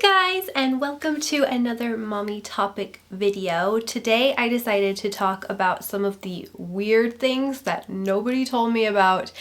Guys, and welcome to another mommy topic video. Today I decided to talk about some of the weird things that nobody told me about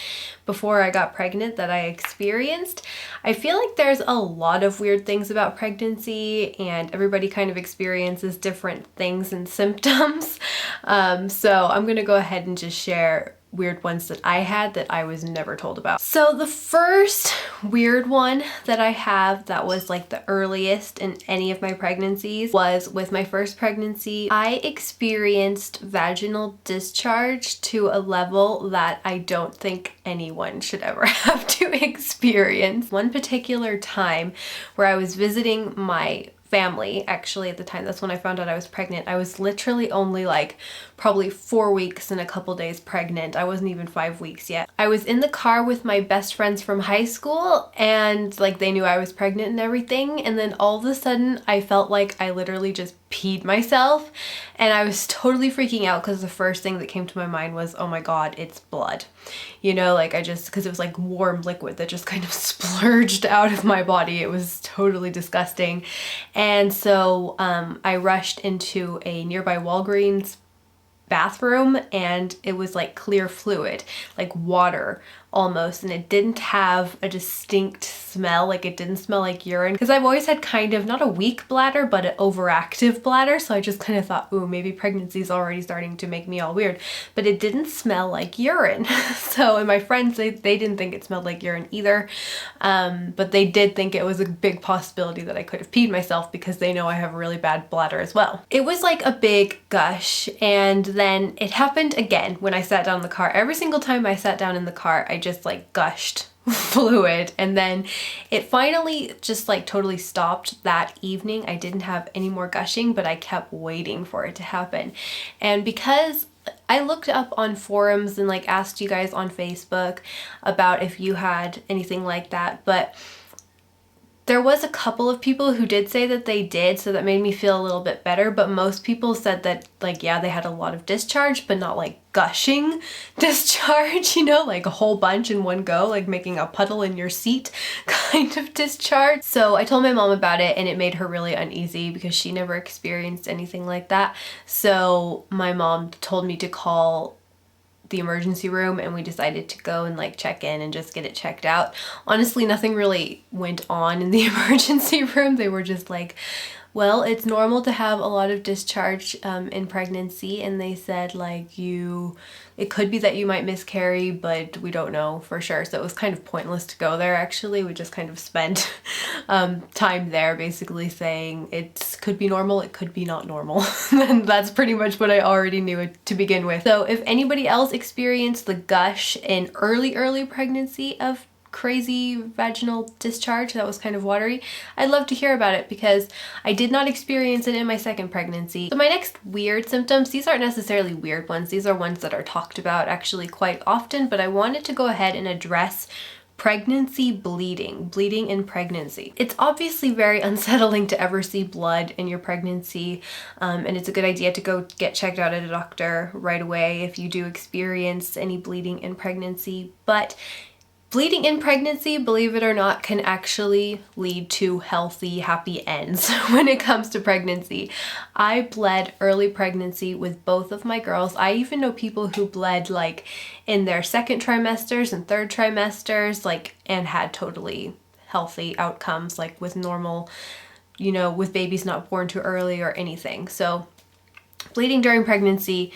before I got pregnant that I experienced. I feel like there's a lot of weird things about pregnancy and everybody kind of experiences different things and symptoms. So I'm gonna go ahead and just share weird ones that I had that I was never told about. So the first weird one that I have that was like the earliest in any of my pregnancies was with my first pregnancy. I experienced vaginal discharge to a level that I don't think anyone should ever have to experience. One particular time where I was visiting my family, actually at the time, that's when I found out I was pregnant. I was literally only like probably 4 weeks and a couple days pregnant. I wasn't even 5 weeks yet. I was in the car with my best friends from high school and like they knew I was pregnant and everything, and then all of a sudden I felt like I literally just peed myself, and I was totally freaking out because the first thing that came to my mind was, oh my god, it's blood. You know, like because it was like warm liquid that just kind of splurged out of my body. It was totally disgusting. And so I rushed into a nearby Walgreens bathroom, and it was like clear fluid, like water almost, and it didn't have a distinct smell. Like it didn't smell like urine, because I've always had kind of not a weak bladder but an overactive bladder, so I just kind of thought, ooh, maybe pregnancy's already starting to make me all weird. But it didn't smell like urine. So, and my friends, they didn't think it smelled like urine either, but they did think it was a big possibility that I could have peed myself because they know I have a really bad bladder as well. It was like a big gush, and then it happened again when I sat down in the car. Every single time I sat down in the car, I just like gushed fluid, and then it finally just like totally stopped that evening. I didn't have any more gushing, but I kept waiting for it to happen. And because I looked up on forums and like asked you guys on Facebook about if you had anything like that, but there was a couple of people who did say that they did, so that made me feel a little bit better, but most people said that like, yeah, they had a lot of discharge, but not like gushing discharge, you know, like a whole bunch in one go, like making a puddle in your seat kind of discharge. So I told my mom about it, and it made her really uneasy because she never experienced anything like that. So my mom told me to call the emergency room, and we decided to go and like check in and just get it checked out. Honestly, nothing really went on in the emergency room. They were just like, well, it's normal to have a lot of discharge in pregnancy, and they said like it could be that you might miscarry, but we don't know for sure. So it was kind of pointless to go there actually. We just kind of spent time there basically saying it could be normal, it could be not normal. And that's pretty much what I already knew to begin with. So if anybody else experienced the gush in early pregnancy of crazy vaginal discharge that was kind of watery, I'd love to hear about it because I did not experience it in my second pregnancy. So my next weird symptoms, these aren't necessarily weird ones, these are ones that are talked about actually quite often, but I wanted to go ahead and address pregnancy bleeding in pregnancy. It's obviously very unsettling to ever see blood in your pregnancy, and it's a good idea to go get checked out at a doctor right away if you do experience any bleeding in pregnancy. But bleeding in pregnancy, believe it or not, can actually lead to healthy, happy ends when it comes to pregnancy. I bled early pregnancy with both of my girls. I even know people who bled like in their second trimesters and third trimesters, like, and had totally healthy outcomes, like with normal, you know, with babies not born too early or anything. So bleeding during pregnancy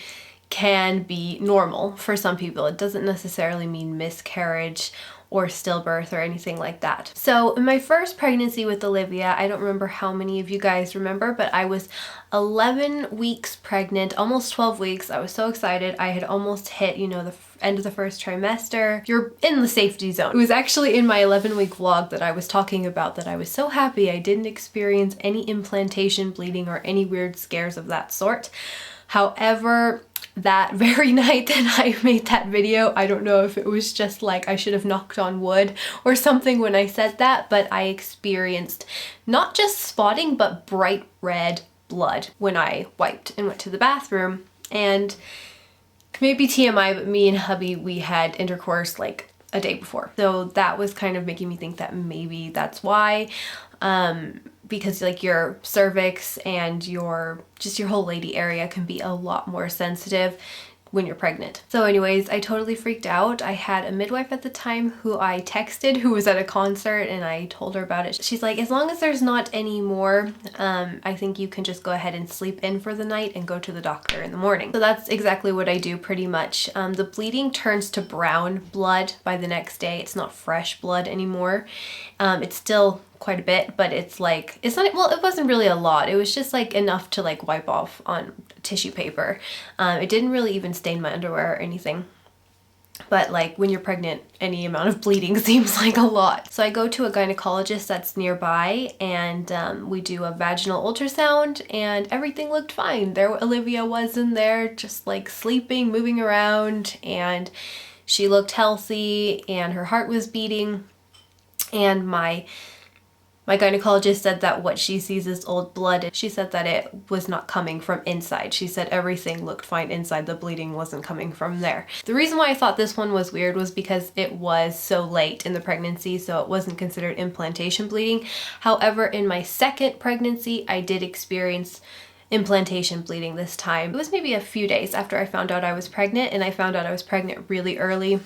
can be normal for some people. It doesn't necessarily mean miscarriage or stillbirth or anything like that. So in my first pregnancy with Olivia, I don't remember how many of you guys remember, but I was 11 weeks pregnant, almost 12 weeks. I was so excited. I had almost hit, you know, the end of the first trimester. You're in the safety zone. It was actually in my 11-week vlog that I was talking about that I was so happy I didn't experience any implantation bleeding or any weird scares of that sort. However, that very night that I made that video, I don't know if it was just like I should have knocked on wood or something when I said that, but I experienced not just spotting but bright red blood when I wiped and went to the bathroom. And maybe TMI, but me and hubby, we had intercourse like a day before. So that was kind of making me think that maybe that's why. because like your cervix and your whole lady area can be a lot more sensitive when you're pregnant. So anyways, I totally freaked out. I had a midwife at the time who I texted, who was at a concert, and I told her about it. She's like, as long as there's not any more, I think you can just go ahead and sleep in for the night and go to the doctor in the morning. So that's exactly what I do pretty much. The bleeding turns to brown blood by the next day. It's not fresh blood anymore. It's still quite a bit, but it's like, it's not, well, it wasn't really a lot. It was just like enough to like wipe off on tissue paper. It didn't really even stain my underwear or anything. But like when you're pregnant, any amount of bleeding seems like a lot. So I go to a gynecologist that's nearby, and we do a vaginal ultrasound, and everything looked fine. There Olivia was in there just like sleeping, moving around, and she looked healthy and her heart was beating. And my gynecologist said that what she sees is old blood. She said that it was not coming from inside. She said everything looked fine inside. The bleeding wasn't coming from there. The reason why I thought this one was weird was because it was so late in the pregnancy, so it wasn't considered implantation bleeding. However, in my second pregnancy, I did experience implantation bleeding this time. It was maybe a few days after I found out I was pregnant, and I found out I was pregnant really early.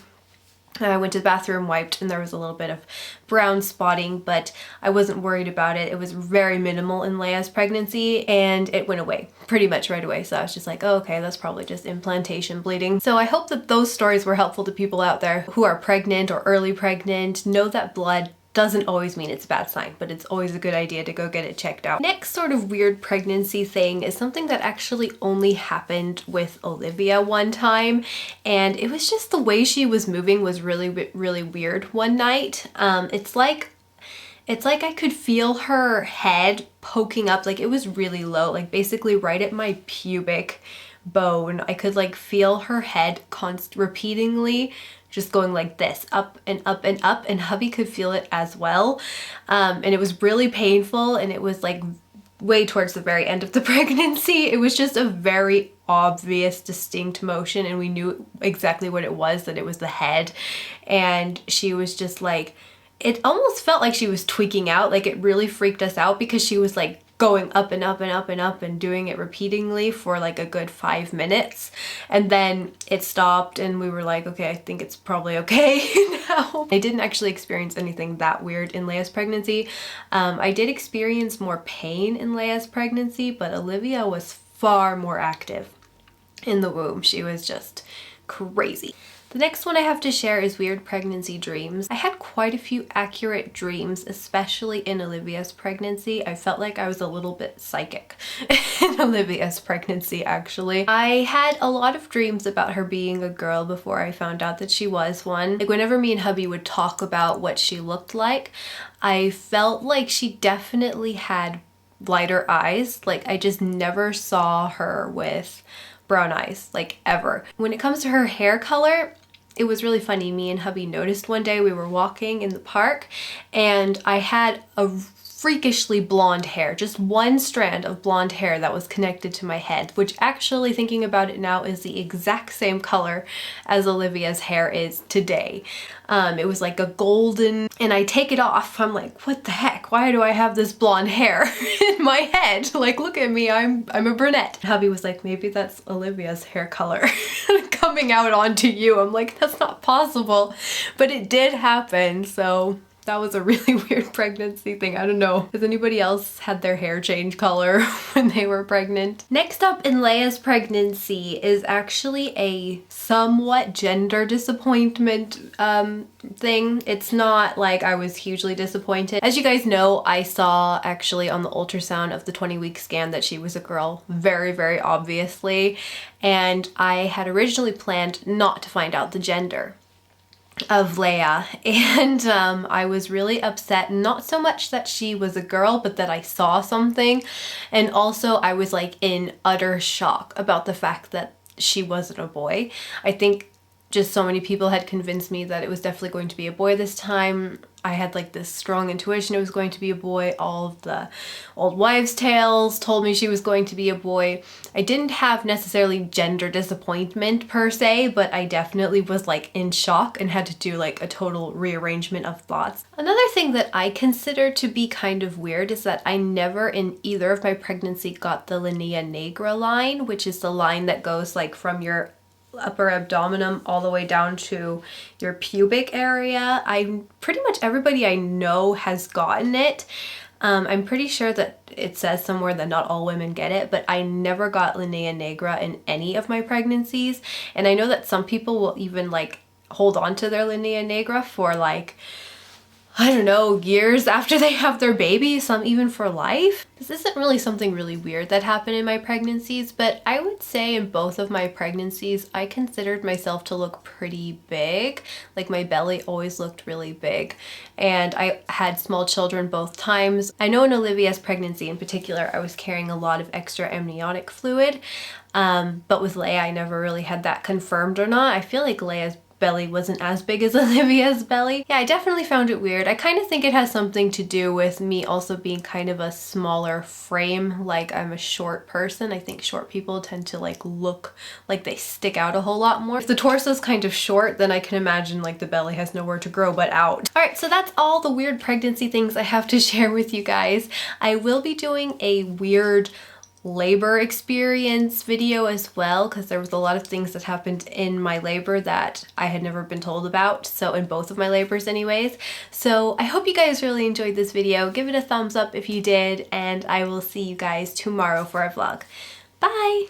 I went to the bathroom, wiped, and there was a little bit of brown spotting, but I wasn't worried about it. It was very minimal in Leia's pregnancy, and it went away pretty much right away. So I was just like, oh, okay, that's probably just implantation bleeding. So I hope that those stories were helpful to people out there who are pregnant or early pregnant. Know that blood doesn't always mean it's a bad sign, but it's always a good idea to go get it checked out. Next sort of weird pregnancy thing is something that actually only happened with Olivia one time, and it was just the way she was moving was really weird one night. It's like I could feel her head poking up, like it was really low, like basically right at my pubic bone. I could like feel her head repeatedly just going like this, up and up and up, and hubby could feel it as well. And it was really painful, and it was like way towards the very end of the pregnancy. It was just a very obvious, distinct motion, and we knew exactly what it was, that it was the head. And she was just like, it almost felt like she was tweaking out, like it really freaked us out because she was like going up and up and up and up and doing it repeatedly for like a good 5 minutes, and then it stopped and we were like, okay, I think it's probably okay now. I didn't actually experience anything that weird in Leia's pregnancy. I did experience more pain in Leia's pregnancy, but Olivia was far more active in the womb. She was just crazy. The next one I have to share is weird pregnancy dreams. I had quite a few accurate dreams, especially in Olivia's pregnancy. I felt like I was a little bit psychic in Olivia's pregnancy, actually. I had a lot of dreams about her being a girl before I found out that she was one. Like whenever me and hubby would talk about what she looked like, I felt like she definitely had lighter eyes. Like I just never saw her with brown eyes, like ever. When it comes to her hair color, it was really funny. Me and hubby noticed one day we were walking in the park and I had a freakishly blonde hair, just one strand of blonde hair that was connected to my head, which actually, thinking about it now, is the exact same color as Olivia's hair is today. It was like a golden, and I take it off. I'm like, what the heck? Why do I have this blonde hair in my head? Like, look at me, I'm a brunette. Hubby was like, maybe that's Olivia's hair color coming out onto you. I'm like, that's not possible, but it did happen. So that was a really weird pregnancy thing. I don't know. Has anybody else had their hair change color when they were pregnant? Next up in Leia's pregnancy is actually a somewhat gender disappointment thing. It's not like I was hugely disappointed. As you guys know, I saw actually on the ultrasound of the 20-week scan that she was a girl, very obviously. And I had originally planned not to find out the gender of Leia, and I was really upset, not so much that she was a girl, but that I saw something. And also I was like in utter shock about the fact that she wasn't a boy. I think just so many people had convinced me that it was definitely going to be a boy this time. I had like this strong intuition it was going to be a boy. All of the old wives' tales told me she was going to be a boy. I didn't have necessarily gender disappointment per se, but I definitely was like in shock and had to do like a total rearrangement of thoughts. Another thing that I consider to be kind of weird is that I never in either of my pregnancy got the linea nigra line, which is the line that goes like from your upper abdomen all the way down to your pubic area. Pretty much everybody I know has gotten it. I'm pretty sure that it says somewhere that not all women get it, but I never got linea nigra in any of my pregnancies. And I know that some people will even like hold on to their linea nigra for like, I don't know, years after they have their baby, some even for life. This isn't really something really weird that happened in my pregnancies, but I would say in both of my pregnancies, I considered myself to look pretty big. Like my belly always looked really big, and I had small children both times. I know in Olivia's pregnancy in particular, I was carrying a lot of extra amniotic fluid, but with Leia, I never really had that confirmed or not. I feel like Leia's belly wasn't as big as Olivia's belly. Yeah, I definitely found it weird. I kind of think it has something to do with me also being kind of a smaller frame. Like I'm a short person. I think short people tend to like look like they stick out a whole lot more. If the torso's kind of short, then I can imagine like the belly has nowhere to grow but out. All right, so that's all the weird pregnancy things I have to share with you guys. I will be doing a weird labor experience video as well, because there was a lot of things that happened in my labor that I had never been told about, so in both of my labors anyways. So I hope you guys really enjoyed this video. Give it a thumbs up if you did, and I will see you guys tomorrow for a vlog. Bye!